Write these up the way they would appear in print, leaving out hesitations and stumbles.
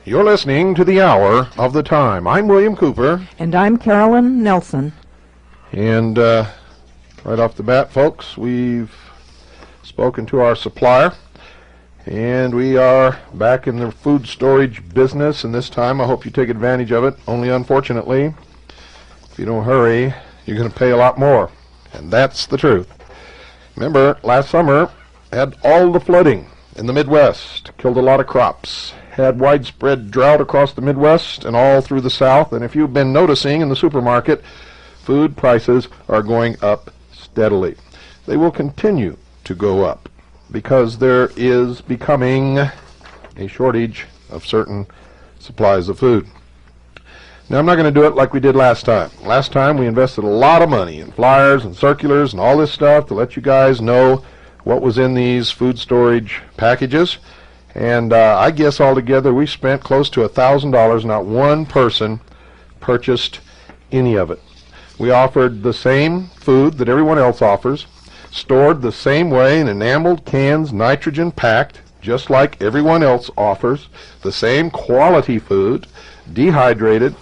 You're listening to the Hour of the Time. I'm William Cooper. And I'm Carolyn Nelson. And right off the bat, folks, we've spoken to our supplier, and we are back in the food storage business, and this time I hope you take advantage of it. Only unfortunately, if you don't hurry, you're going to pay a lot more, and that's the truth. Remember, last summer had all the flooding in the Midwest, killed a lot of crops, had widespread drought across the Midwest and all through the South, and if you've been noticing in the supermarket, food prices are going up steadily. They will continue to go up because there is becoming a shortage of certain supplies of food. Now, I'm not going to do it like we did last time. Last time we invested a lot of money in flyers and circulars and all this stuff to let you guys know what was in these food storage packages. And I guess altogether we spent close to $1,000. Not one person purchased any of it. We offered the same food that everyone else offers, stored the same way in enameled cans, nitrogen packed, just like everyone else offers, the same quality food, dehydrated,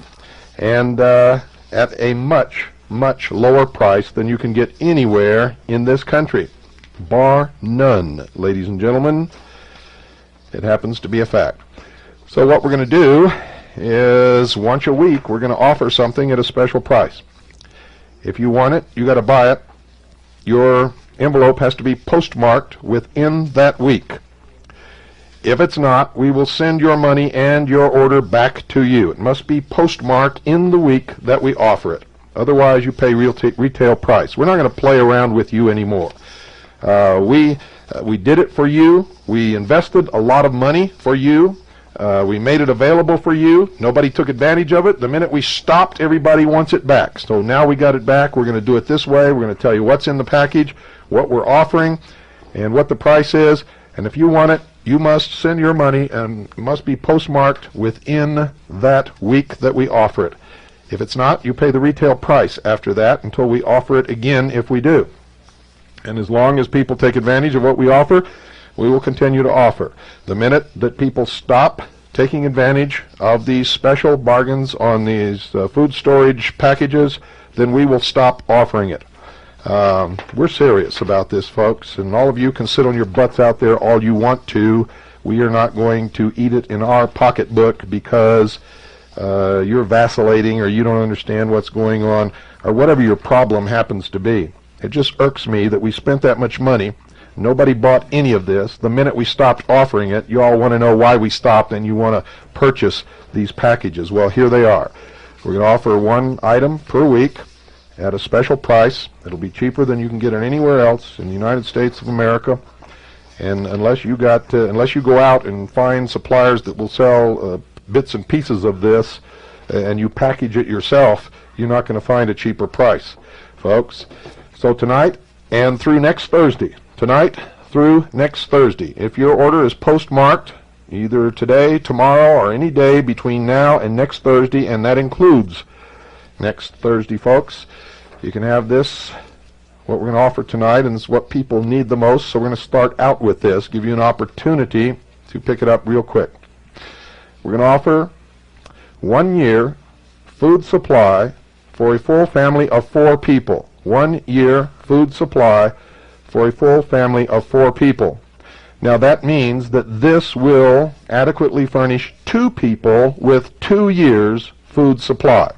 and at a much, much lower price than you can get anywhere in this country. Bar none, ladies and gentlemen. It happens to be a fact. So what we're going to do is once a week we're going to offer something at a special price. If you want it, you got to buy it. Your envelope has to be postmarked within that week. If it's not, we will send your money and your order back to you. It must be postmarked in the week that we offer it. Otherwise, you pay retail price. We're not going to play around with you anymore. We did it for you. We invested a lot of money for you. We made it available for you. Nobody took advantage of it. The minute we stopped, everybody wants it back. So now we got it back. We're going to do it this way. We're going to tell you what's in the package, what we're offering, and what the price is. And if you want it, you must send your money, and it must be postmarked within that week that we offer it. If it's not, you pay the retail price after that until we offer it again if we do. And as long as people take advantage of what we offer, we will continue to offer. The minute that people stop taking advantage of these special bargains on these food storage packages, then we will stop offering it. We're serious about this, folks, and all of you can sit on your butts out there all you want to. We are not going to eat it in our pocketbook because you're vacillating or you don't understand what's going on or whatever your problem happens to be. It just irks me that we spent that much money. Nobody bought any of this. The minute we stopped offering it, you all want to know why we stopped and you want to purchase these packages. Well, here they are. We're going to offer one item per week at a special price. It'll be cheaper than you can get it anywhere else in the United States of America. And unless you go out and find suppliers that will sell bits and pieces of this and you package it yourself, you're not going to find a cheaper price, folks. So tonight and through next Thursday, if your order is postmarked either today, tomorrow, or any day between now and next Thursday, and that includes next Thursday, folks, you can have this, what we're going to offer tonight, and it's what people need the most. So we're going to start out with this, give you an opportunity to pick it up real quick. We're going to offer 1 year food supply for a full family of 4 people. 1 year food supply for a full family of 4 people. Now that means that this will adequately furnish 2 people with 2 years food supply.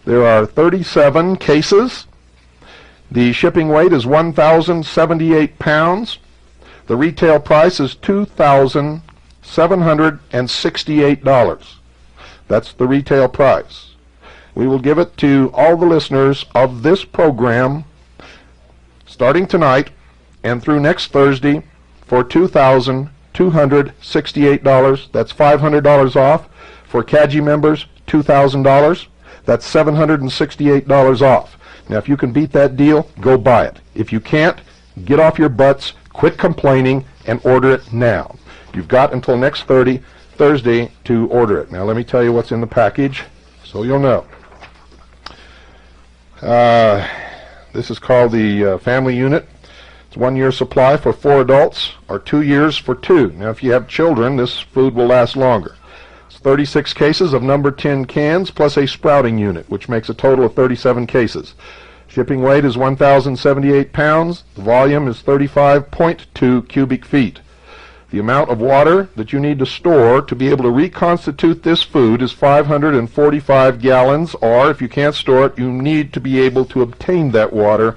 There are 37 cases. The shipping weight is 1,078 pounds. The retail price is $2,768. That's the retail price. We will give it to all the listeners of this program starting tonight and through next Thursday for $2,268. That's $500 off. For CAGI members, $2,000. That's $768 off. Now, if you can beat that deal, go buy it. If you can't, get off your butts, quit complaining, and order it now. You've got until next Thursday to order it. Now, let me tell you what's in the package so you'll know. This is called the family unit. It's 1 year supply for 4 adults or 2 years for 2. Now, if you have children, this food will last longer. It's 36 cases of number 10 cans plus a sprouting unit, which makes a total of 37 cases. Shipping weight is 1,078 pounds. The volume is 35.2 cubic feet. The amount of water that you need to store to be able to reconstitute this food is 545 gallons, or if you can't store it, you need to be able to obtain that water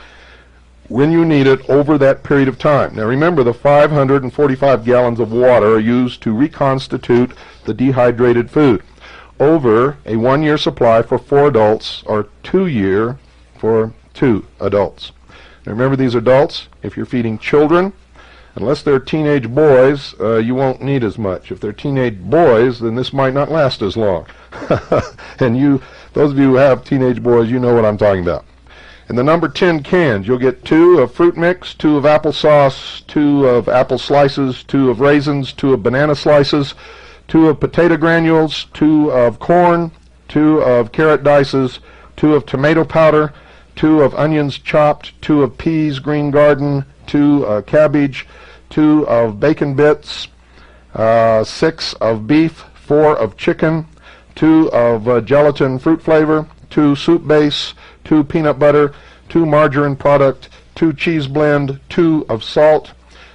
when you need it over that period of time. Now remember, the 545 gallons of water are used to reconstitute the dehydrated food over a 1 year supply for 4 adults or 2 year for 2 adults. Now remember, these adults, if you're feeding children, unless they're teenage boys, you won't need as much. If they're teenage boys, then this might not last as long. And those of you who have teenage boys, you know what I'm talking about. In the number 10 cans, you'll get 2 of fruit mix, 2 of applesauce, 2 of apple slices, 2 of raisins, 2 of banana slices, 2 of potato granules, 2 of corn, 2 of carrot dices, 2 of tomato powder, 2 of onions chopped, 2 of peas, green garden, 2 cabbage, 2 of bacon bits, 6 of beef, 4 of chicken, 2 of gelatin fruit flavor, 2 soup base, 2 peanut butter, 2 margarine product, 2 cheese blend, 2 of salt,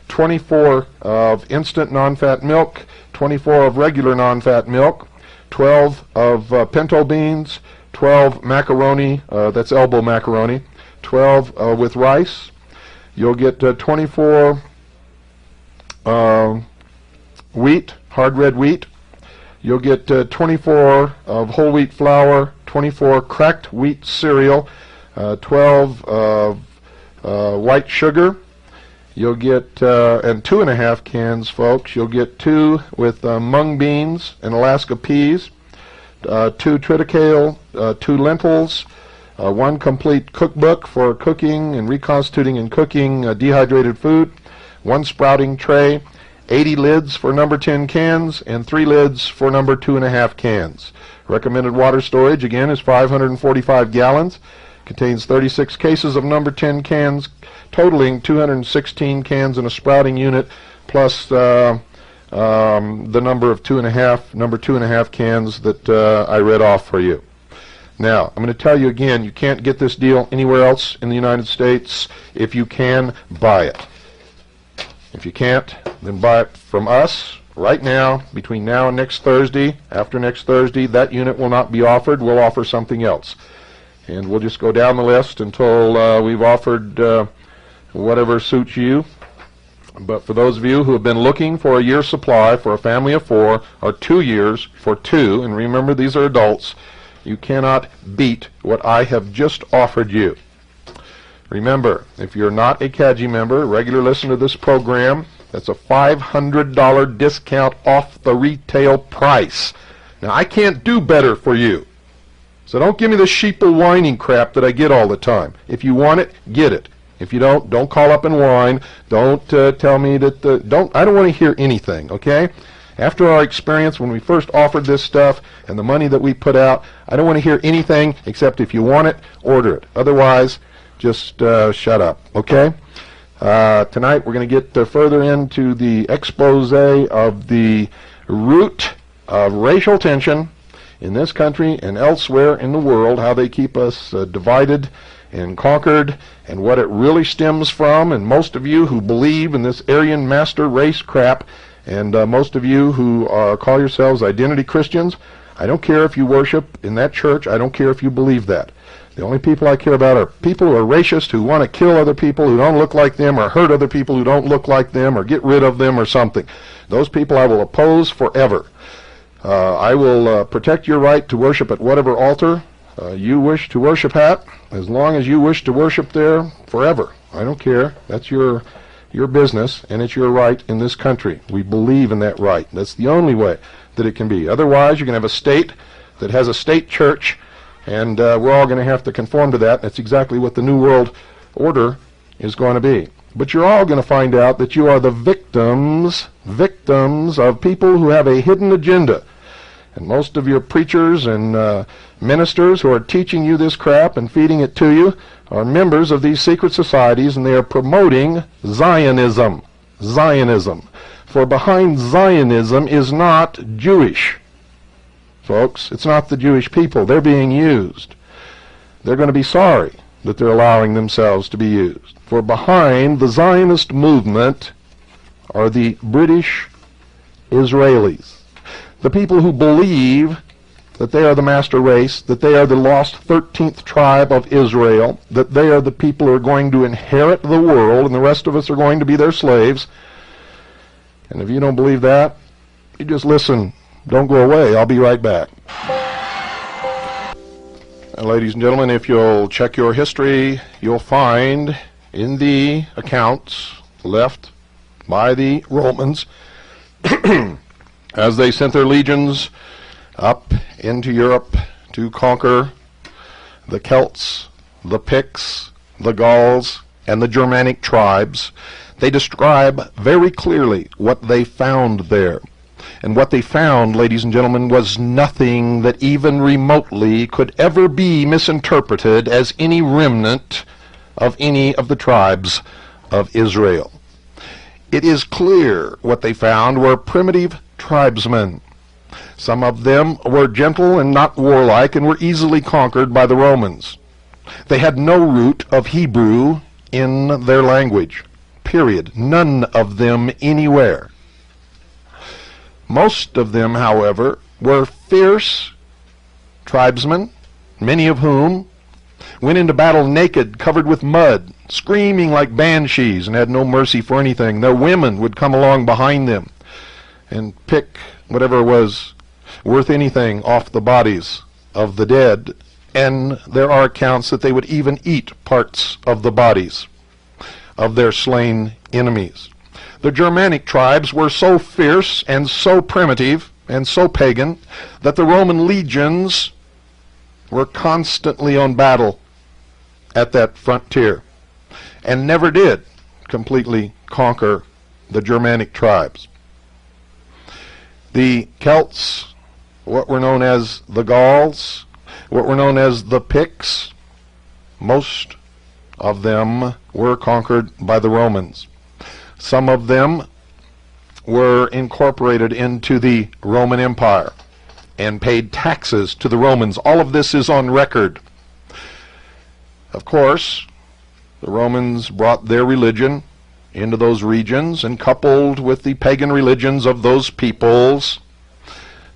24 of instant non-fat milk, 24 of regular non-fat milk, 12 of pinto beans, 12 macaroni, that's elbow macaroni, 12 with rice. You'll get 24 wheat, hard red wheat. You'll get 24 of whole wheat flour, 24 cracked wheat cereal, 12 of white sugar. You'll get, and 2.5 cans, folks. You'll get 2 with mung beans and Alaska peas, 2 triticale, 2 lentils, 1 complete cookbook for cooking and reconstituting and cooking dehydrated food, 1 sprouting tray, 80 lids for number 10 cans, and 3 lids for number 2.5 cans. Recommended water storage, again, is 545 gallons. Contains 36 cases of number 10 cans, totaling 216 cans in a sprouting unit, plus the number 2.5 cans that I read off for you. Now, I'm going to tell you again, you can't get this deal anywhere else in the United States. If you can, buy it. If you can't, then buy it from us right now, between now and next Thursday. After next Thursday, that unit will not be offered. We'll offer something else. And we'll just go down the list until we've offered whatever suits you. But for those of you who have been looking for a year's supply for a family of 4, or 2 years for 2, and remember these are adults, you cannot beat what I have just offered you. Remember, if you're not a CAGI member, regular listener to this program, that's a $500 discount off the retail price. Now, I can't do better for you. So don't give me the sheeple whining crap that I get all the time. If you want it, get it. If you don't call up and whine. Don't tell me that I don't want to hear anything, okay? After our experience when we first offered this stuff and the money that we put out, I don't want to hear anything except if you want it, order it. Otherwise, just shut up, okay? Tonight we're going to get further into the expose of the root of racial tension in this country and elsewhere in the world, how they keep us divided and conquered, and what it really stems from. And most of you who believe in this Aryan master race crap, and most of you who call yourselves identity Christians, I don't care if you worship in that church, I don't care if you believe that. The only people I care about are people who are racist, who want to kill other people who don't look like them, or hurt other people who don't look like them, or get rid of them or something. Those people I will oppose forever. I will protect your right to worship at whatever altar you wish to worship at, as long as you wish to worship there forever. I don't care. That's your business, and it's your right in this country. We believe in that right. That's the only way that it can be. Otherwise, you're going to have a state that has a state church, and we're all going to have to conform to that. That's exactly what the New World Order is going to be. But you're all going to find out that you are the victims of people who have a hidden agenda. And most of your preachers and ministers who are teaching you this crap and feeding it to you are members of these secret societies, and they are promoting Zionism. Zionism. For behind Zionism is not Jewish. Folks, it's not the Jewish people. They're being used. They're going to be sorry that they're allowing themselves to be used. For behind the Zionist movement are the British Israelis. The people who believe that they are the master race, that they are the lost 13th tribe of Israel, that they are the people who are going to inherit the world, and the rest of us are going to be their slaves. And if you don't believe that, you just listen. Don't go away. I'll be right back. And ladies and gentlemen, if you'll check your history, you'll find in the accounts left by the Romans as they sent their legions up into Europe to conquer the Celts, the Picts, the Gauls, and the Germanic tribes, they describe very clearly what they found there. And what they found, ladies and gentlemen, was nothing that even remotely could ever be misinterpreted as any remnant of any of the tribes of Israel. It is clear what they found were primitive tribesmen. Some of them were gentle and not warlike and were easily conquered by the Romans. They had no root of Hebrew in their language. Period. None of them anywhere. Most of them, however, were fierce tribesmen, many of whom went into battle naked, covered with mud, screaming like banshees, and had no mercy for anything. Their women would come along behind them and pick whatever was worth anything off the bodies of the dead, and there are accounts that they would even eat parts of the bodies of their slain enemies. The Germanic tribes were so fierce and so primitive and so pagan that the Roman legions were constantly on battle at that frontier and never did completely conquer the Germanic tribes. The Celts, what were known as the Gauls, what were known as the Picts, most of them were conquered by the Romans. Some of them were incorporated into the Roman Empire and paid taxes to the Romans. All of this is on record. Of course, the Romans brought their religion into those regions, and coupled with the pagan religions of those peoples,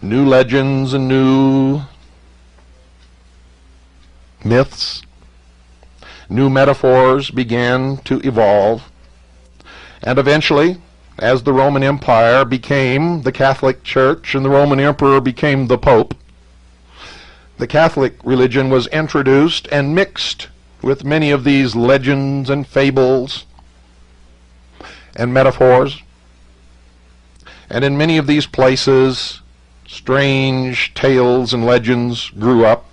new legends and new myths, new metaphors began to evolve. And eventually, as the Roman Empire became the Catholic Church and the Roman Emperor became the Pope, the Catholic religion was introduced and mixed with many of these legends and fables and metaphors. And in many of these places, strange tales and legends grew up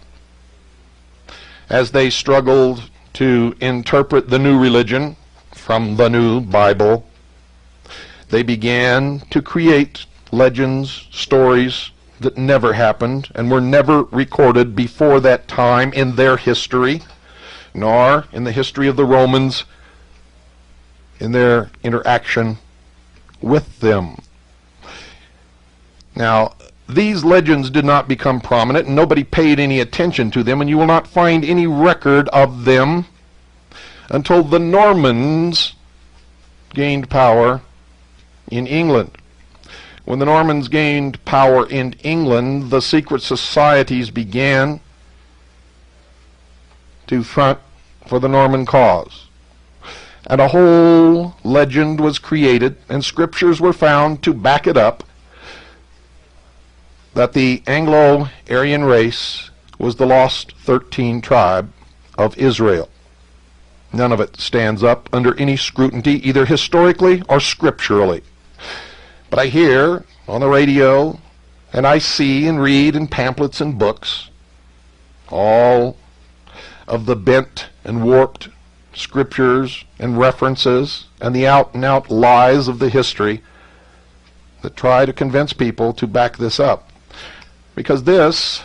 as they struggled to interpret the new religion from the new Bible. They began to create legends, stories that never happened and were never recorded before that time in their history, nor in the history of the Romans in their interaction with them. Now, these legends did not become prominent, and nobody paid any attention to them, and you will not find any record of them until the Normans gained power in England. When the Normans gained power in england, the secret societies began to front for the Norman cause. And a whole legend was created, and scriptures were found to back it up, that the Anglo-Aryan race was the lost 13 tribe of Israel. None of it stands up under any scrutiny, either historically or scripturally. But I hear on the radio, and I see and read in pamphlets and books, all of the bent and warped scriptures and references and the out-and-out lies of the history that try to convince people to back this up. Because this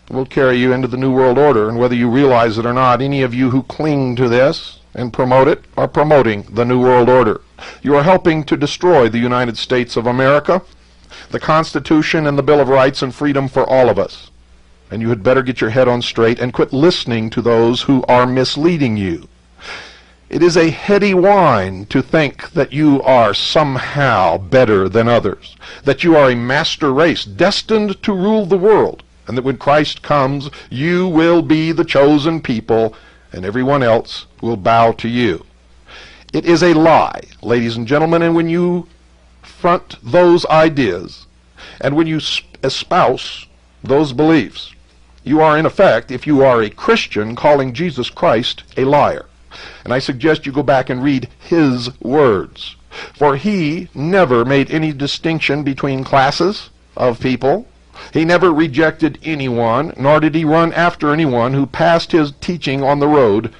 will carry you into the New World Order, and whether you realize it or not, any of you who cling to this and promote it are promoting the New World Order. You are helping to destroy the United States of America, the Constitution and the Bill of Rights and freedom for all of us. And you had better get your head on straight and quit listening to those who are misleading you. It is a heady whine to think that you are somehow better than others, that you are a master race destined to rule the world, and that when Christ comes, you will be the chosen people, and everyone else will bow to you. It is a lie, ladies and gentlemen, and when you front those ideas, and when you espouse those beliefs, you are in effect, if you are a Christian, calling Jesus Christ a liar. And I suggest you go back and read his words. For he never made any distinction between classes of people. He never rejected anyone, nor did he run after anyone who passed his teaching on the road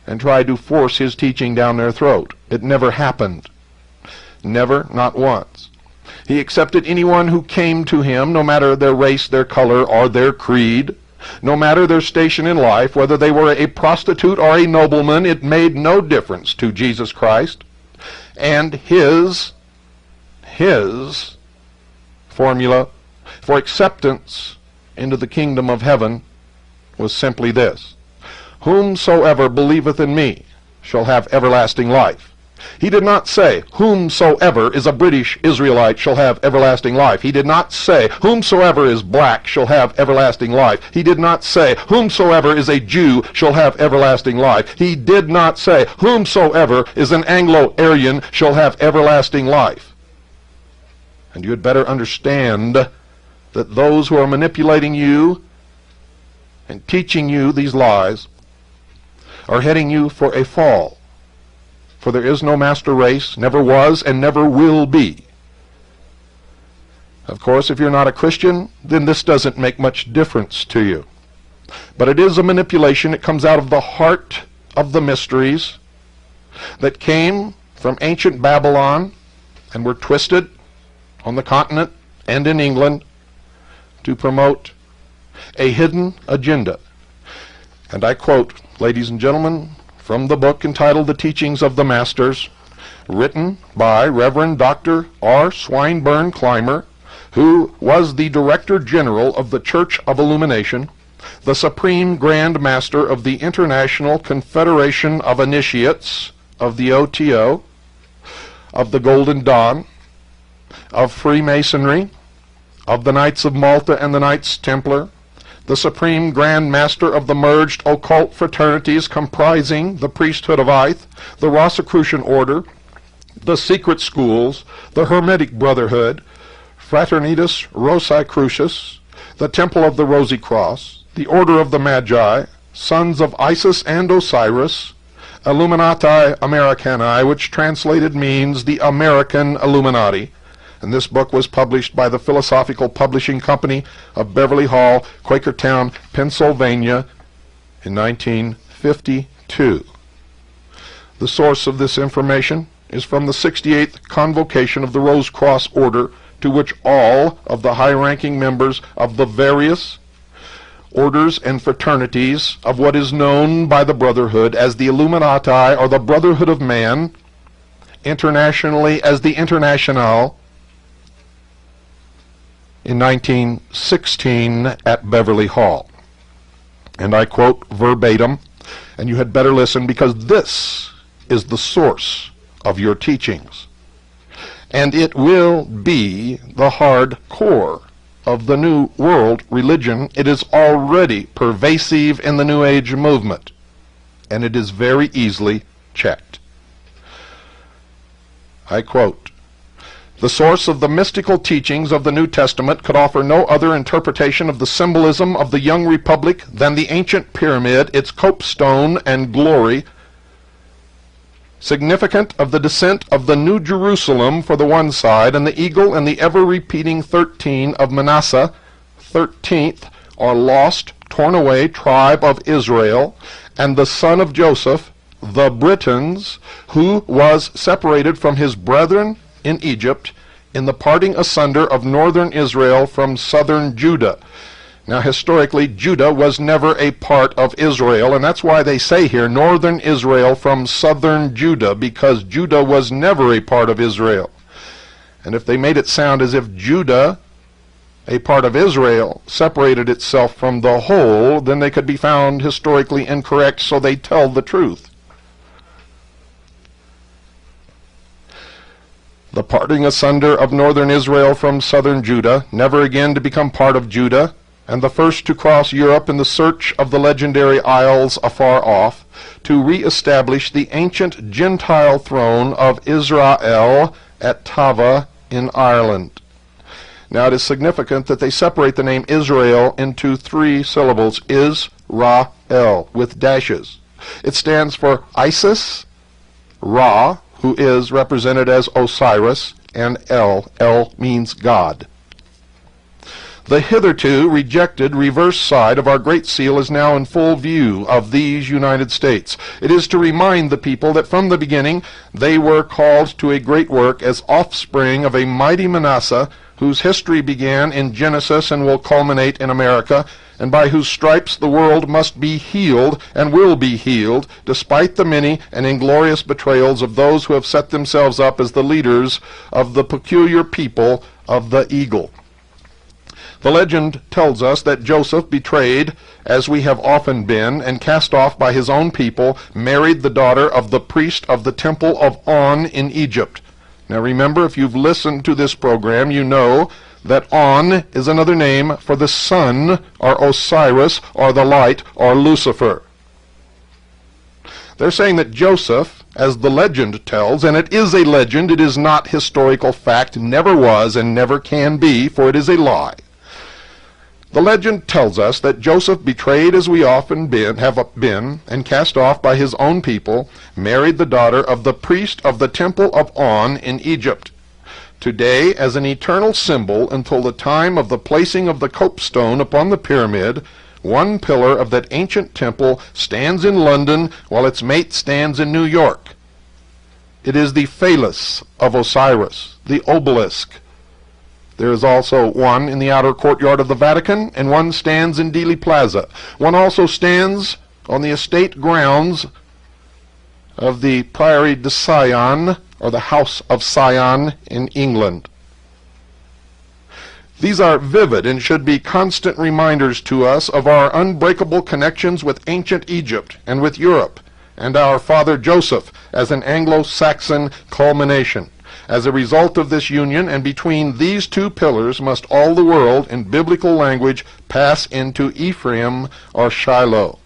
and tried to force his teaching down their throat. It never happened. Never, not once. He accepted anyone who came to him, no matter their race, their color, or their creed. No matter their station in life, whether they were a prostitute or a nobleman, it made no difference to Jesus Christ. And his formula for acceptance into the kingdom of heaven was simply this: whomsoever believeth in me shall have everlasting life. He did not say, whomsoever is a British Israelite shall have everlasting life. He did not say, whomsoever is black shall have everlasting life. He did not say, whomsoever is a Jew shall have everlasting life. He did not say, whomsoever is an Anglo-Aryan shall have everlasting life. And you had better understand that those who are manipulating you and teaching you these lies are heading you for a fall. For there is no master race, never was, and never will be. Of course, if you're not a Christian, then this doesn't make much difference to you. But it is a manipulation. It comes out of the heart of the mysteries that came from ancient Babylon and were twisted on the continent and in England to promote a hidden agenda. And I quote, ladies and gentlemen, from the book entitled The Teachings of the Masters, written by Reverend Dr. R. Swinburne Clymer, who was the Director General of the Church of Illumination, the Supreme Grand Master of the International Confederation of Initiates, of the OTO, of the Golden Dawn, of Freemasonry, of the Knights of Malta and the Knights Templar, the Supreme Grand Master of the merged occult fraternities comprising the Priesthood of Ith, the Rosicrucian Order, the Secret Schools, the Hermetic Brotherhood, Fraternitas Rosicrucius, the Temple of the Rosy Cross, the Order of the Magi, Sons of Isis and Osiris, Illuminati Americani, which translated means the American Illuminati. And this book was published by the Philosophical Publishing Company of Beverly Hall, Quakertown, Pennsylvania in 1952. The source of this information is from the 68th Convocation of the Rose Cross Order, to which all of the high-ranking members of the various orders and fraternities of what is known by the Brotherhood as the Illuminati or the Brotherhood of Man, internationally as the Internationale, in 1916 at Beverly Hall. And I quote verbatim, and you had better listen, because this is the source of your teachings. And it will be the hard core of the New World religion. It is already pervasive in the New Age movement, and it is very easily checked. I quote, "The source of the mystical teachings of the New Testament could offer no other interpretation of the symbolism of the young republic than the ancient pyramid, its copestone and glory, significant of the descent of the New Jerusalem for the one side, and the eagle and the ever-repeating 13 of Manasseh, 13th, or lost, torn away tribe of Israel, and the son of Joseph, the Britons, who was separated from his brethren in Egypt in the parting asunder of northern Israel from southern Judah." Now, historically, Judah was never a part of Israel, and that's why they say here, northern Israel from southern Judah, because Judah was never a part of Israel. And if they made it sound as if Judah, a part of Israel, separated itself from the whole, then they could be found historically incorrect, so they tell the truth. The parting asunder of northern Israel from southern Judah, never again to become part of Judah, and the first to cross Europe in the search of the legendary isles afar off, to re-establish the ancient Gentile throne of Israel at Tava in Ireland. Now it is significant that they separate the name Israel into 3 syllables, Is-Ra-El, with dashes. It stands for Isis, Ra, who is represented as Osiris, and El. El means God. The hitherto rejected reverse side of our Great Seal is now in full view of these United States. It is to remind the people that from the beginning they were called to a great work as offspring of a mighty Manasseh, whose history began in Genesis and will culminate in America, and by whose stripes the world must be healed and will be healed, despite the many and inglorious betrayals of those who have set themselves up as the leaders of the peculiar people of the eagle. The legend tells us that Joseph, betrayed, as we have often been, and cast off by his own people, married the daughter of the priest of the temple of On in Egypt. Now remember, if you've listened to this program, you know that On is another name for the sun, or Osiris, or the light, or Lucifer. They're saying that Joseph, as the legend tells, and it is a legend, it is not historical fact, never was and never can be, for it is a lie. The legend tells us that Joseph, betrayed as we often have been, and cast off by his own people, married the daughter of the priest of the temple of On in Egypt. Today, as an eternal symbol until the time of the placing of the copestone upon the pyramid, one pillar of that ancient temple stands in London while its mate stands in New York. It is the phallus of Osiris, the obelisk. There is also one in the outer courtyard of the Vatican, and one stands in Dealey Plaza. One also stands on the estate grounds of the Priory de Sion, or the House of Sion in England. These are vivid and should be constant reminders to us of our unbreakable connections with ancient Egypt and with Europe, and our father Joseph as an Anglo-Saxon culmination. As a result of this union, and between these 2 pillars, must all the world, in biblical language, pass into Ephraim or Shiloh.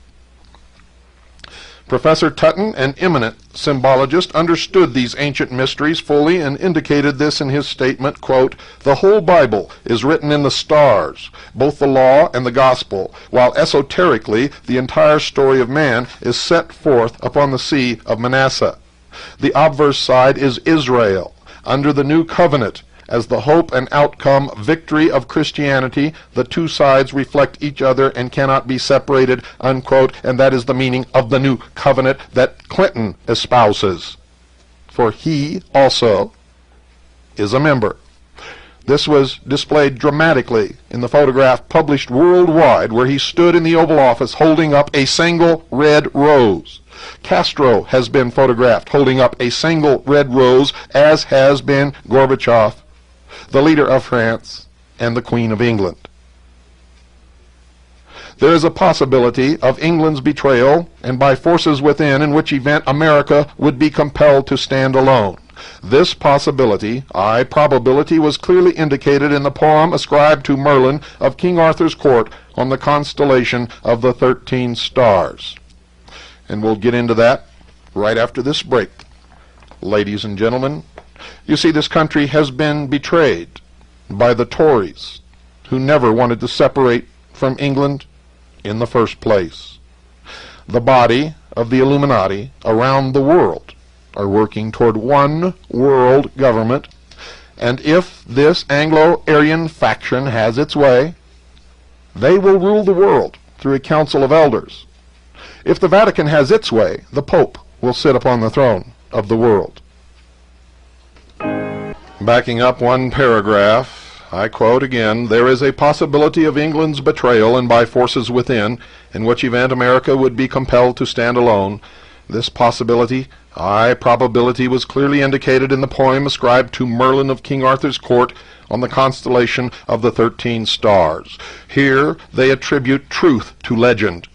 Professor Tutton, an eminent symbologist, understood these ancient mysteries fully and indicated this in his statement, quote, "The whole Bible is written in the stars, both the law and the gospel, while esoterically the entire story of man is set forth upon the sea of Manasseh. The obverse side is Israel, under the new covenant, as the hope and outcome victory of Christianity. The 2 sides reflect each other and cannot be separated," unquote, and that is the meaning of the new covenant that Clinton espouses. For he also is a member. This was displayed dramatically in the photograph published worldwide where he stood in the Oval Office holding up a single red rose. Castro has been photographed holding up a single red rose, as has been Gorbachev, the leader of France, and the Queen of England. There is a possibility of England's betrayal, and by forces within, in which event America would be compelled to stand alone. This possibility, aye, probability, was clearly indicated in the poem ascribed to Merlin of King Arthur's court on the constellation of the 13 stars. And we'll get into that right after this break. Ladies and gentlemen, you see, this country has been betrayed by the Tories, who never wanted to separate from England in the first place. The body of the Illuminati around the world are working toward one world government, and if this Anglo-Aryan faction has its way, they will rule the world through a council of elders. If the Vatican has its way, the Pope will sit upon the throne of the world. Backing up one paragraph, I quote again, "There is a possibility of England's betrayal and by forces within, in which event America would be compelled to stand alone. This possibility, aye, probability, was clearly indicated in the poem ascribed to Merlin of King Arthur's court on the constellation of the 13 stars. Here they attribute truth to legend.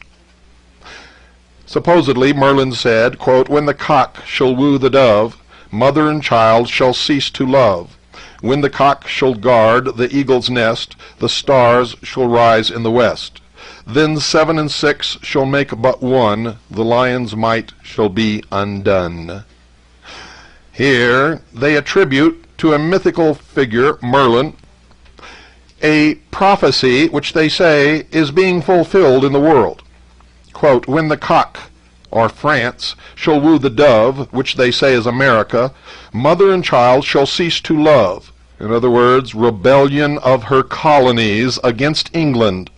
Supposedly Merlin said, quote, 'When the cock shall woo the dove, mother and child shall cease to love. When the cock shall guard the eagle's nest, the stars shall rise in the west. Then 7 and 6 shall make but one, the lion's might shall be undone.'" Here they attribute to a mythical figure, Merlin, a prophecy which they say is being fulfilled in the world. Quote, "When the cock, or France, shall woo the dove," which they say is America, "mother and child shall cease to love." In other words, rebellion of her colonies against England.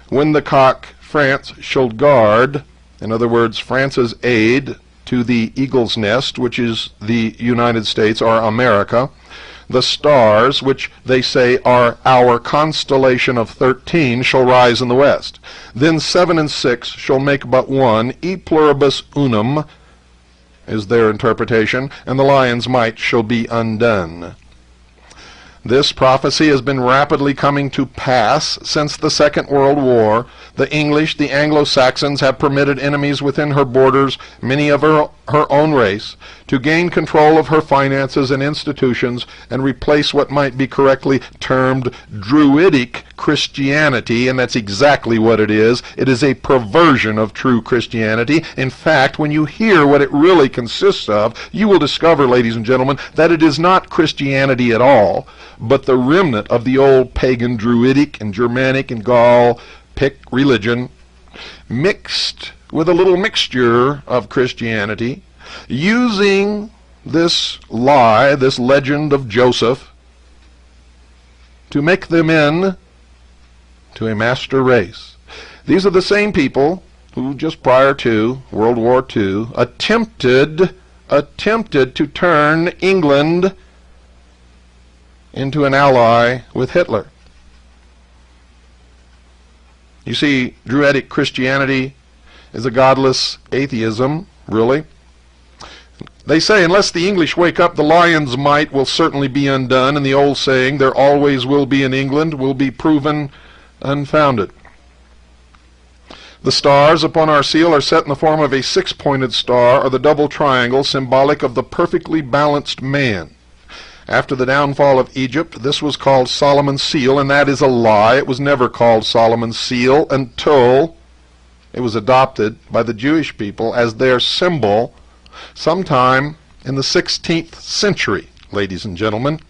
"When the cock, France, shall guard," in other words, France's aid to the eagle's nest, which is the United States or America, "the stars," which they say are our constellation of 13, "shall rise in the west. Then 7 and 6 shall make but one, e pluribus unum," is their interpretation, "and the lion's might shall be undone." This prophecy has been rapidly coming to pass since the Second World War. The English, the Anglo-Saxons, have permitted enemies within her borders, many of her own race, to gain control of her finances and institutions and replace what might be correctly termed Druidic Christianity, and that's exactly what it is. It is a perversion of true Christianity. In fact, when you hear what it really consists of, you will discover, ladies and gentlemen, that it is not Christianity at all, but the remnant of the old pagan Druidic and Germanic and Gaul Pict religion, mixed with a little mixture of Christianity, using this lie, this legend of Joseph, to make them in to a master race. These are the same people who just prior to World War II attempted to turn England into an ally with Hitler. You see, Druidic Christianity is a godless atheism, really. They say, unless the English wake up, the lion's might will certainly be undone, and the old saying, "there always will be in England," will be proven unfounded. The stars upon our seal are set in the form of a 6-pointed star, or the double triangle, symbolic of the perfectly balanced man. After the downfall of Egypt, this was called Solomon's seal, and that is a lie. It was never called Solomon's seal until it was adopted by the Jewish people as their symbol sometime in the 16th century, ladies and gentlemen.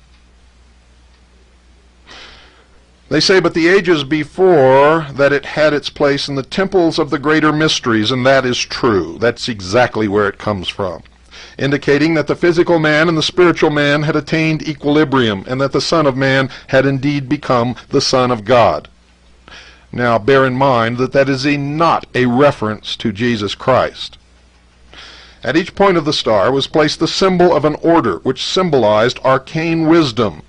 They say, but the ages before that it had its place in the temples of the greater mysteries, and that is true. That's exactly where it comes from, indicating that the physical man and the spiritual man had attained equilibrium, and that the Son of Man had indeed become the Son of God. Now, bear in mind that that is not a reference to Jesus Christ. At each point of the star was placed the symbol of an order, which symbolized arcane wisdom.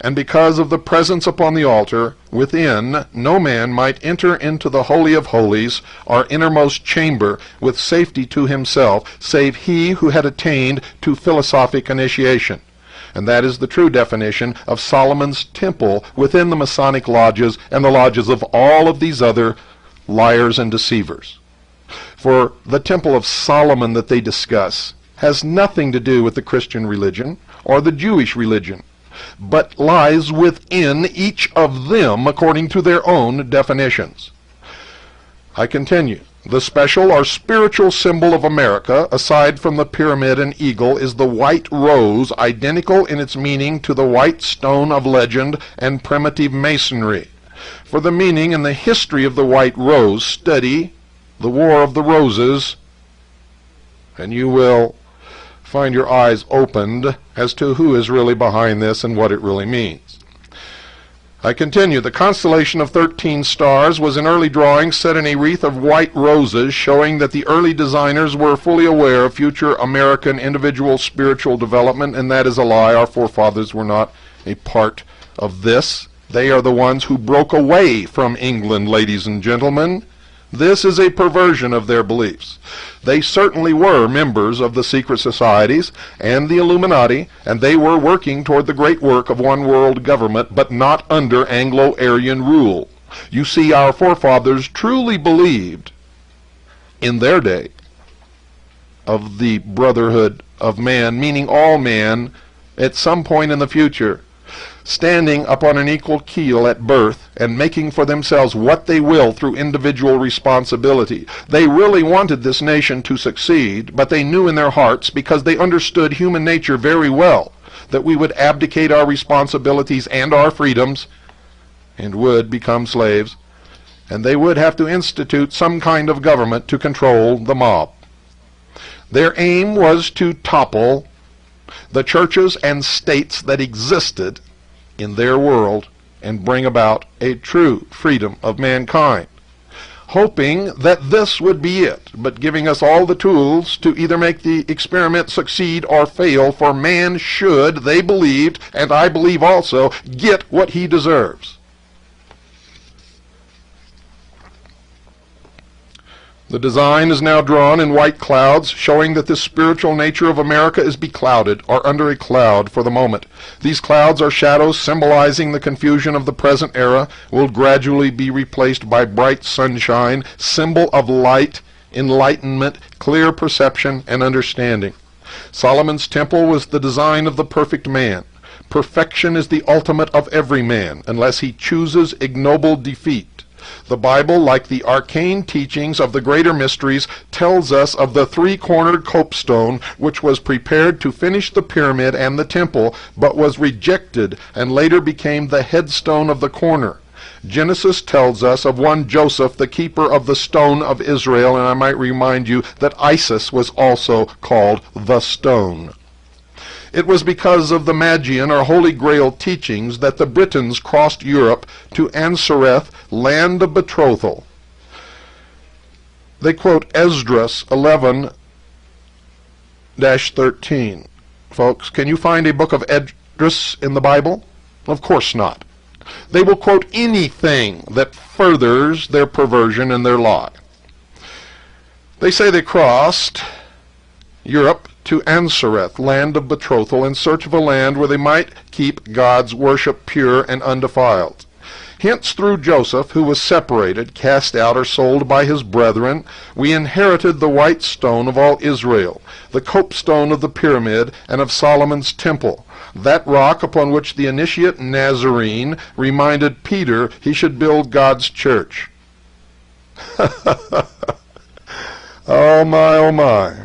And because of the presence upon the altar within, no man might enter into the Holy of Holies, or innermost chamber, with safety to himself, save he who had attained to philosophic initiation. And that is the true definition of Solomon's temple within the Masonic lodges and the lodges of all of these other liars and deceivers. For the temple of Solomon that they discuss has nothing to do with the Christian religion or the Jewish religion, but lies within each of them according to their own definitions. I continue. The special or spiritual symbol of America, aside from the pyramid and eagle, is the white rose, identical in its meaning to the white stone of legend and primitive masonry. For the meaning and the history of the white rose, study the War of the Roses, and you will find your eyes opened as to who is really behind this and what it really means. I continue. The constellation of 13 stars was in early drawings set in a wreath of white roses, showing that the early designers were fully aware of future American individual spiritual development, and that is a lie. Our forefathers were not a part of this. They are the ones who broke away from England, ladies and gentlemen. This is a perversion of their beliefs. They certainly were members of the secret societies and the Illuminati, and they were working toward the great work of one world government, but not under Anglo-Aryan rule. You see, our forefathers truly believed in their day of the brotherhood of man, meaning all man at some point in the future, standing upon an equal keel at birth and making for themselves what they will through individual responsibility. They really wanted this nation to succeed, but they knew in their hearts, because they understood human nature very well, that we would abdicate our responsibilities and our freedoms and would become slaves, and they would have to institute some kind of government to control the mob. Their aim was to topple the churches and states that existed in their world and bring about a true freedom of mankind, hoping that this would be it, but giving us all the tools to either make the experiment succeed or fail, for man should, they believed, and I believe also, get what he deserves. The design is now drawn in white clouds, showing that the spiritual nature of America is beclouded, or under a cloud for the moment. These clouds are shadows symbolizing the confusion of the present era, will gradually be replaced by bright sunshine, symbol of light, enlightenment, clear perception, and understanding. Solomon's temple was the design of the perfect man. Perfection is the ultimate of every man, unless he chooses ignoble defeat. The Bible, like the arcane teachings of the greater mysteries, tells us of the three-cornered copestone which was prepared to finish the pyramid and the temple, but was rejected and later became the headstone of the corner. Genesis tells us of one Joseph, the keeper of the stone of Israel, and I might remind you that Isis was also called the stone. It was because of the Magian or Holy Grail teachings that the Britons crossed Europe to Ansareth, land of betrothal. They quote Esdras 11-13. Folks, can you find a book of Esdras in the Bible? Of course not. They will quote anything that furthers their perversion and their lie. They say they crossed Europe to Ansareth, land of betrothal, in search of a land where they might keep God's worship pure and undefiled. Hence, through Joseph, who was separated, cast out, or sold by his brethren, we inherited the white stone of all Israel, the copestone of the pyramid and of Solomon's temple, that rock upon which the initiate Nazarene reminded Peter he should build God's church. Oh my, oh my.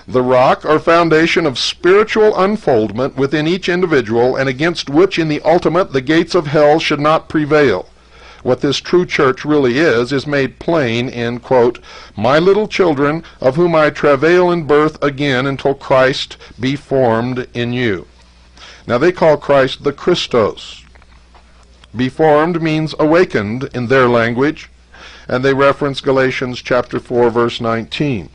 The rock or foundation of spiritual unfoldment within each individual, and against which in the ultimate the gates of hell should not prevail. What this true church really is made plain in, quote, "My little children, of whom I travail in birth again until Christ be formed in you." Now they call Christ the Christos. Be formed means awakened in their language, and they reference Galatians chapter 4, verse 19.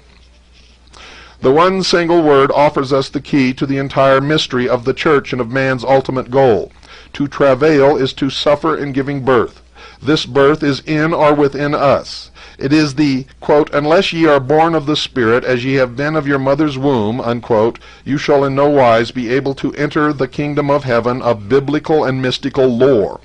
The one single word offers us the key to the entire mystery of the church and of man's ultimate goal. To travail is to suffer in giving birth. This birth is in or within us. It is the, quote, "Unless ye are born of the Spirit, as ye have been of your mother's womb," unquote, you shall in no wise be able to enter the kingdom of heaven of biblical and mystical lore.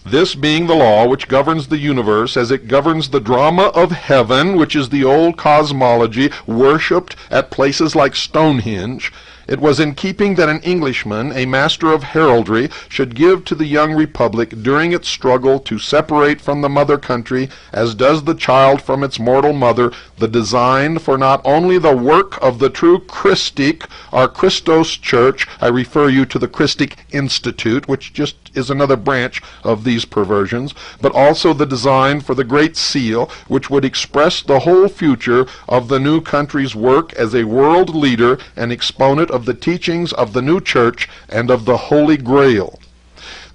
This being the law which governs the universe as it governs the drama of heaven, which is the old cosmology worshipped at places like Stonehenge, it was in keeping that an Englishman, a master of heraldry, should give to the young republic during its struggle to separate from the mother country, as does the child from its mortal mother, the design for not only the work of the true Christic, or Christos Church. I refer you to the Christic Institute, which just is another branch of these perversions, but also the design for the Great Seal, which would express the whole future of the new country's work as a world leader and exponent of the teachings of the new church and of the Holy Grail.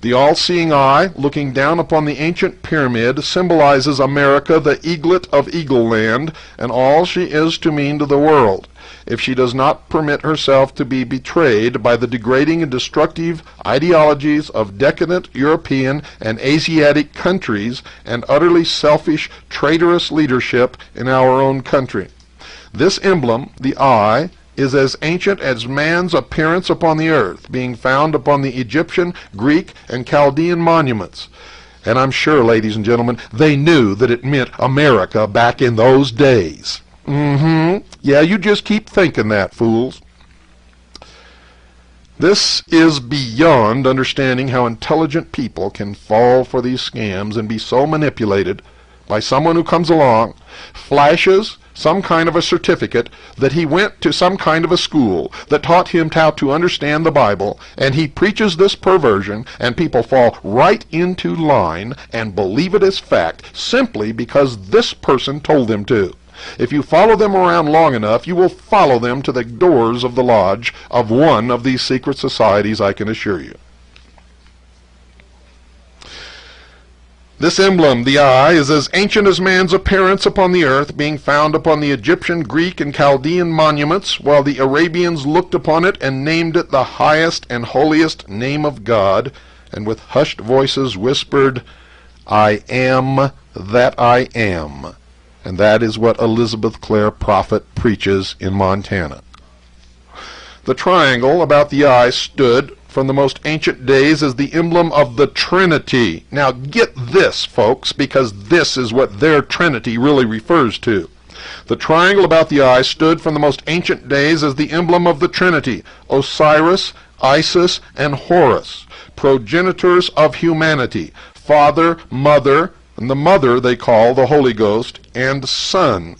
The all-seeing eye, looking down upon the ancient pyramid, symbolizes America, the eaglet of Eagle Land, and all she is to mean to the world, if she does not permit herself to be betrayed by the degrading and destructive ideologies of decadent European and Asiatic countries and utterly selfish, traitorous leadership in our own country. This emblem, the eye, is as ancient as man's appearance upon the earth, being found upon the Egyptian, Greek, and Chaldean monuments. And I'm sure, ladies and gentlemen, they knew that it meant America back in those days. Yeah, you just keep thinking that, fools. This is beyond understanding how intelligent people can fall for these scams and be so manipulated by someone who comes along, flashes some kind of a certificate that he went to some kind of a school that taught him how to understand the Bible, and he preaches this perversion, and people fall right into line and believe it as fact simply because this person told them to. If you follow them around long enough, you will follow them to the doors of the lodge of one of these secret societies, I can assure you. This emblem, the eye, is as ancient as man's appearance upon the earth, being found upon the Egyptian, Greek, and Chaldean monuments, while the Arabians looked upon it and named it the highest and holiest name of God, and with hushed voices whispered, "I am that I am." And that is what Elizabeth Clare Prophet preaches in Montana. The triangle about the eye stood from the most ancient days as the emblem of the Trinity. Now get this, folks, because this is what their Trinity really refers to. The triangle about the eye stood from the most ancient days as the emblem of the Trinity, Osiris, Isis, and Horus, progenitors of humanity, Father, Mother, and the Mother they call the Holy Ghost, and Son.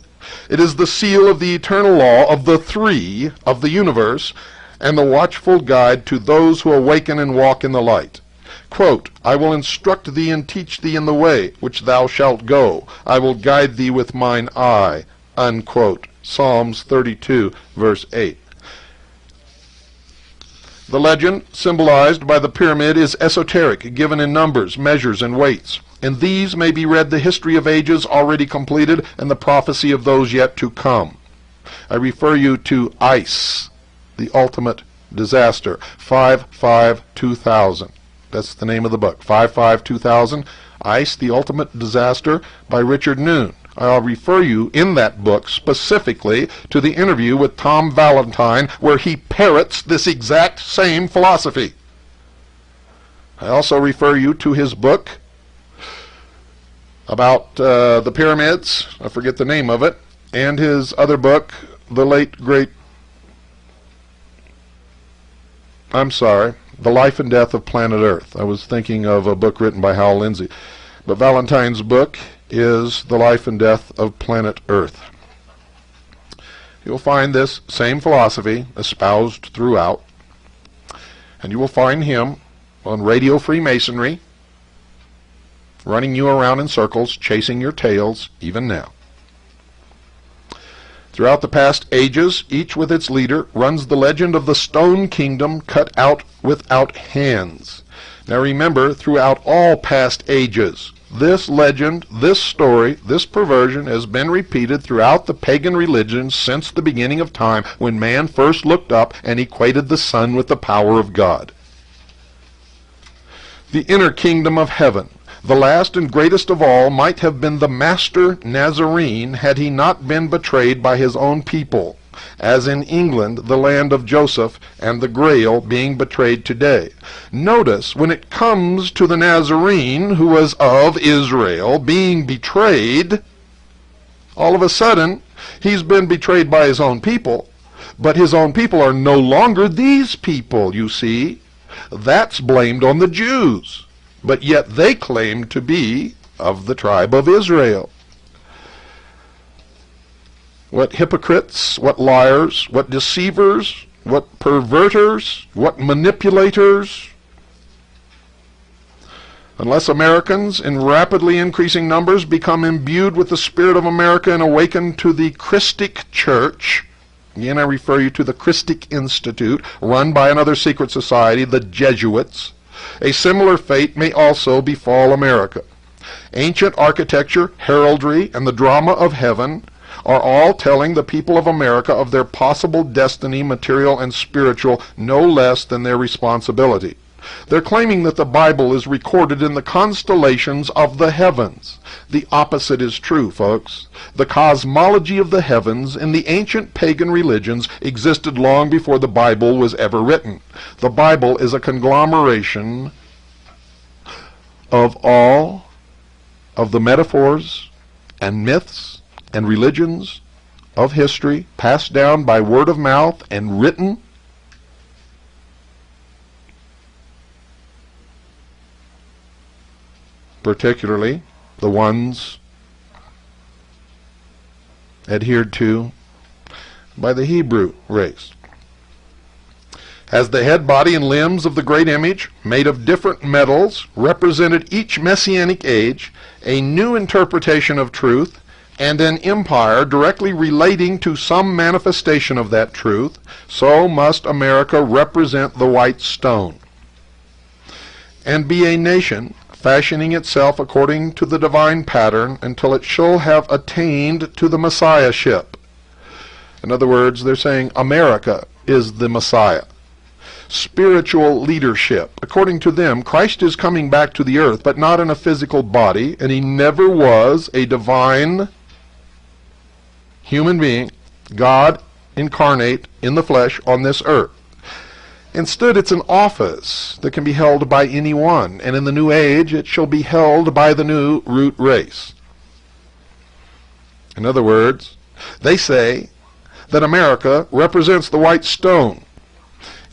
It is the seal of the eternal law of the three of the universe, and the watchful guide to those who awaken and walk in the light. Quote, "I will instruct thee and teach thee in the way which thou shalt go. I will guide thee with mine eye." Unquote. Psalms 32, verse 8. The legend symbolized by the pyramid is esoteric, given in numbers, measures, and weights. In these may be read the history of ages already completed and the prophecy of those yet to come. I refer you to ICE, the ultimate disaster, 5-5-2000. That's the name of the book, 5-5-2000, ICE, the ultimate disaster, by Richard Noon. I'll refer you in that book specifically to the interview with Tom Valentine, where he parrots this exact same philosophy. I also refer you to his book about the pyramids, I forget the name of it, and his other book, The Life and Death of Planet Earth. I was thinking of a book written by Hal Lindsey. But Valentine's book is The Life and Death of Planet Earth. You'll find this same philosophy espoused throughout, and you will find him on Radio Freemasonry, running you around in circles, chasing your tails, even now. Throughout the past ages, each with its leader, runs the legend of the stone kingdom cut out without hands. Now remember, throughout all past ages, this legend, this story, this perversion has been repeated throughout the pagan religions since the beginning of time, when man first looked up and equated the sun with the power of God. The inner kingdom of heaven, the last and greatest of all, might have been the master Nazarene had he not been betrayed by his own people. as in England, the land of Joseph, and the Grail being betrayed today. Notice, when it comes to the Nazarene, who was of Israel, being betrayed, all of a sudden, he's been betrayed by his own people, but his own people are no longer these people, you see. That's blamed on the Jews, but yet they claim to be of the tribe of Israel. What hypocrites, what liars, what deceivers, what perverters, what manipulators. Unless Americans in rapidly increasing numbers become imbued with the spirit of America and awaken to the Christic Church, again I refer you to the Christic Institute, run by another secret society, the Jesuits, a similar fate may also befall America. Ancient architecture, heraldry, and the drama of heaven are all telling the people of America of their possible destiny, material and spiritual, no less than their responsibility. They're claiming that the Bible is recorded in the constellations of the heavens. The opposite is true, folks. The cosmology of the heavens in the ancient pagan religions existed long before the Bible was ever written. The Bible is a conglomeration of all of the metaphors and myths and religions of history passed down by word of mouth and written particularly the ones adhered to by the Hebrew race. As the head, body, and limbs of the great image, made of different metals, represented each messianic age, a new interpretation of truth, and an empire directly relating to some manifestation of that truth, so must America represent the white stone, and be a nation fashioning itself according to the divine pattern until it shall have attained to the Messiahship. In other words, they're saying America is the Messiah. Spiritual leadership. According to them, Christ is coming back to the earth, but not in a physical body, and he never was a divine human being, God incarnate in the flesh on this earth. Instead, it's an office that can be held by anyone, and in the new age it shall be held by the new root race. In other words, they say that America represents the white stone,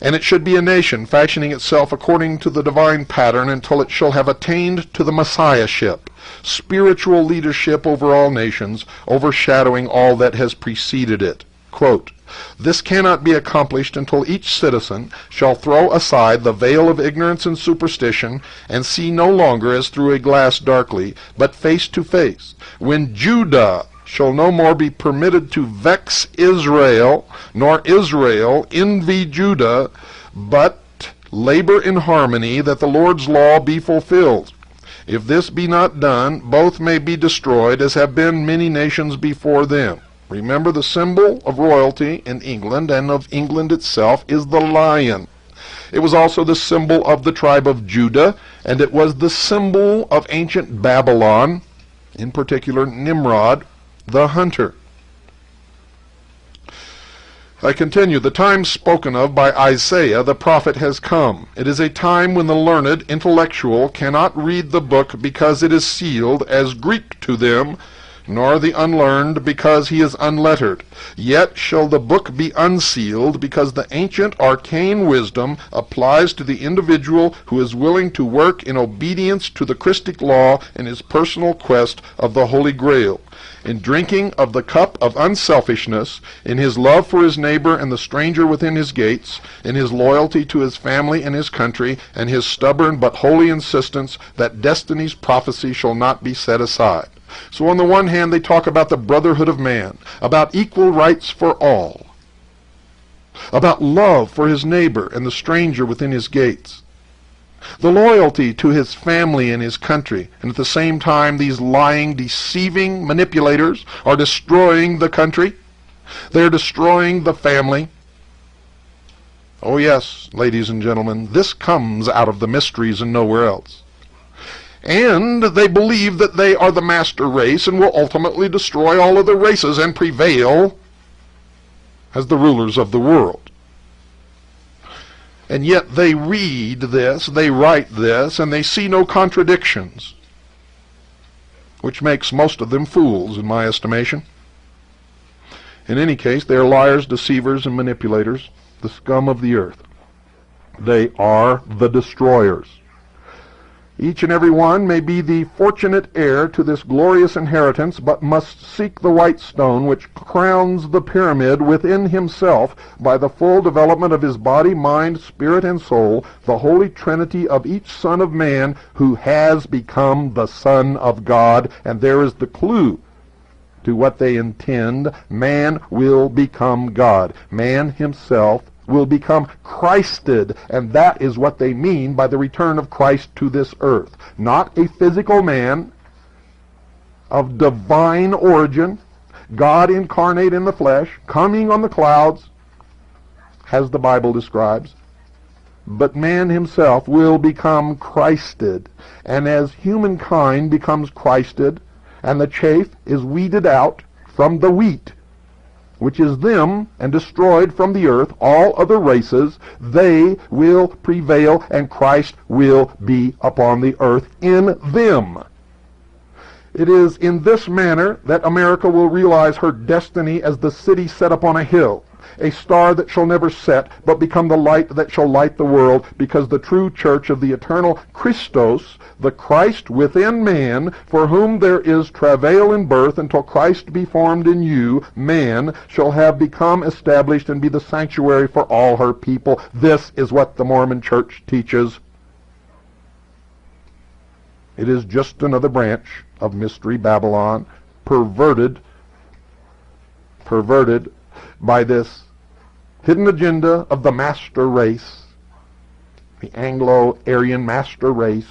and it should be a nation fashioning itself according to the divine pattern until it shall have attained to the Messiahship, spiritual leadership over all nations, overshadowing all that has preceded it. Quote, "This cannot be accomplished until each citizen shall throw aside the veil of ignorance and superstition and see no longer as through a glass darkly, but face to face, when Judah shall no more be permitted to vex Israel, nor Israel envy Judah, but labor in harmony that the Lord's law be fulfilled. If this be not done, both may be destroyed, as have been many nations before them." Remember, the symbol of royalty in England and of England itself is the lion. It was also the symbol of the tribe of Judah, and it was the symbol of ancient Babylon, in particular Nimrod, the hunter. I continue, "The time spoken of by Isaiah the prophet has come. It is a time when the learned intellectual cannot read the book because it is sealed as Greek to them, nor the unlearned because he is unlettered. Yet shall the book be unsealed because the ancient arcane wisdom applies to the individual who is willing to work in obedience to the Christic law in his personal quest of the Holy Grail, in drinking of the cup of unselfishness, in his love for his neighbor and the stranger within his gates, in his loyalty to his family and his country, and his stubborn but holy insistence that destiny's prophecy shall not be set aside." So on the one hand, they talk about the brotherhood of man, about equal rights for all, about love for his neighbor and the stranger within his gates, the loyalty to his family and his country, and at the same time these lying, deceiving manipulators are destroying the country. They're destroying the family. Oh yes, ladies and gentlemen, this comes out of the mysteries and nowhere else. And they believe that they are the master race and will ultimately destroy all other races and prevail as the rulers of the world. And yet they read this, they write this, and they see no contradictions, which makes most of them fools in my estimation. In any case, they are liars, deceivers, and manipulators, the scum of the earth. They are the destroyers. Each and every one may be the fortunate heir to this glorious inheritance, but must seek the white stone which crowns the pyramid within himself by the full development of his body, mind, spirit, and soul, the holy trinity of each Son of Man who has become the Son of God. And there is the clue to what they intend. Man will become God. Man himself will become Christed, and that is what they mean by the return of Christ to this earth. Not a physical man of divine origin, God incarnate in the flesh, coming on the clouds, as the Bible describes, but man himself will become Christed. And as humankind becomes Christed, and the chaff is weeded out from the wheat, which is them, and destroyed from the earth, all other races, they will prevail, and Christ will be upon the earth in them. It is in this manner that America will realize her destiny as the city set upon a hill, a star that shall never set, but become the light that shall light the world, because the true church of the eternal Christos, the Christ within man, for whom there is travail in birth until Christ be formed in you, man, shall have become established and be the sanctuary for all her people. This is what the Mormon church teaches. It is just another branch of Mystery Babylon, perverted by this hidden agenda of the master race, the Anglo-Aryan master race,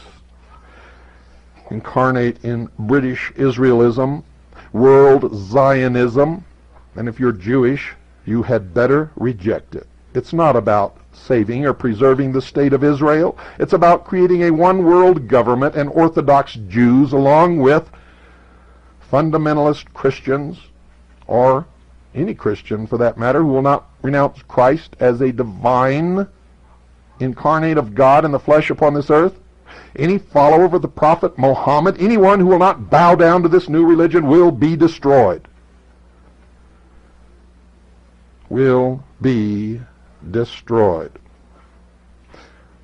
incarnate in British Israelism, world Zionism, and if you're Jewish, you had better reject it. It's not about saving or preserving the state of Israel. It's about creating a one-world government and Orthodox Jews along with fundamentalist Christians, or any Christian for that matter, who will not renounce Christ as a divine incarnate of God in the flesh upon this earth. Any follower of the prophet Muhammad, anyone who will not bow down to this new religion will be destroyed. Will be destroyed.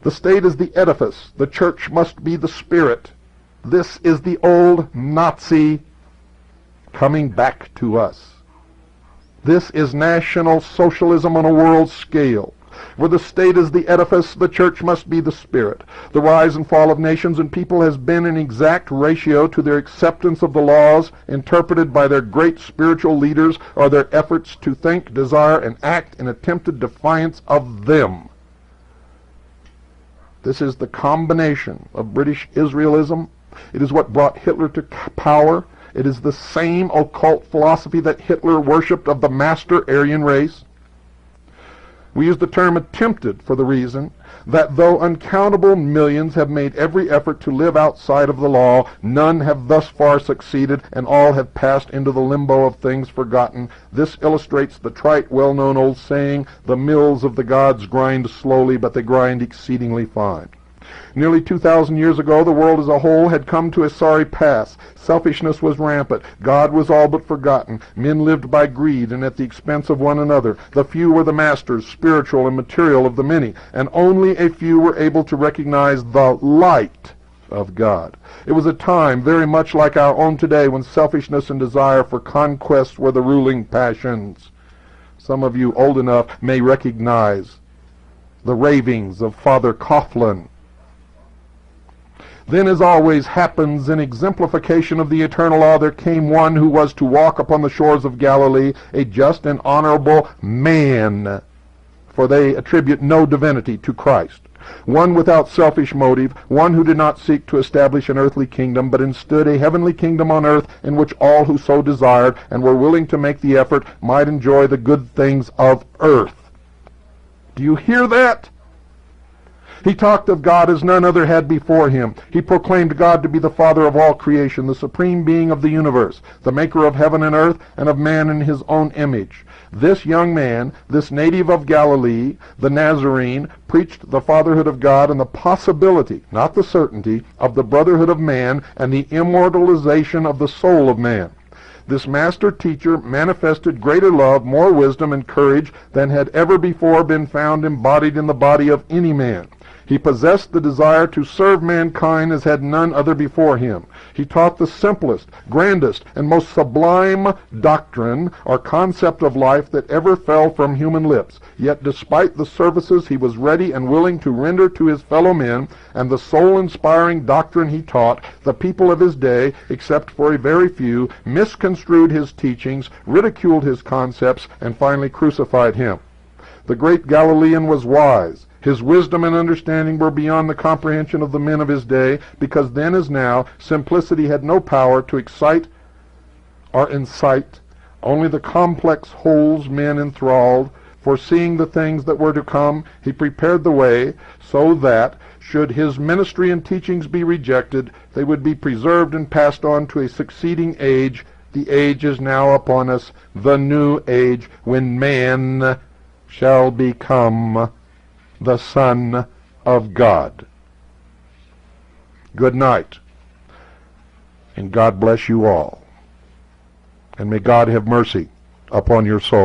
The state is the edifice. The church must be the spirit. This is the old Nazi coming back to us. This is National Socialism on a world scale. Where the state is the edifice, the church must be the spirit. The rise and fall of nations and people has been an exact ratio to their acceptance of the laws interpreted by their great spiritual leaders, or their efforts to think, desire, and act in attempted defiance of them. This is the combination of British Israelism. It is what brought Hitler to power. It is the same occult philosophy that Hitler worshipped of the master Aryan race. We use the term attempted for the reason that though uncountable millions have made every effort to live outside of the law, none have thus far succeeded, and all have passed into the limbo of things forgotten. This illustrates the trite, well-known old saying, the mills of the gods grind slowly, but they grind exceedingly fine. Nearly 2,000 years ago, the world as a whole had come to a sorry pass. Selfishness was rampant. God was all but forgotten. Men lived by greed and at the expense of one another. The few were the masters, spiritual and material, of the many, and only a few were able to recognize the light of God. It was a time very much like our own today, when selfishness and desire for conquest were the ruling passions. Some of you old enough may recognize the ravings of Father Coughlin. Then, as always happens in exemplification of the eternal law, there came one who was to walk upon the shores of Galilee, a just and honorable man, for they attribute no divinity to Christ. One without selfish motive, one who did not seek to establish an earthly kingdom, but instead a heavenly kingdom on earth, in which all who so desired and were willing to make the effort might enjoy the good things of earth. Do you hear that? He talked of God as none other had before him. He proclaimed God to be the Father of all creation, the supreme being of the universe, the maker of heaven and earth, and of man in his own image. This young man, this native of Galilee, the Nazarene, preached the fatherhood of God and the possibility, not the certainty, of the brotherhood of man and the immortalization of the soul of man. This master teacher manifested greater love, more wisdom, and courage than had ever before been found embodied in the body of any man. He possessed the desire to serve mankind as had none other before him. He taught the simplest, grandest, and most sublime doctrine or concept of life that ever fell from human lips. Yet despite the services he was ready and willing to render to his fellow men, and the soul-inspiring doctrine he taught, the people of his day, except for a very few, misconstrued his teachings, ridiculed his concepts, and finally crucified him. The great Galilean was wise. His wisdom and understanding were beyond the comprehension of the men of his day, because then as now, simplicity had no power to excite or incite. Only the complex wholes men enthralled. Foreseeing the things that were to come, he prepared the way so that, should his ministry and teachings be rejected, they would be preserved and passed on to a succeeding age. The age is now upon us, the new age, when man shall become the Son of God. Good night, and God bless you all. And may God have mercy upon your soul.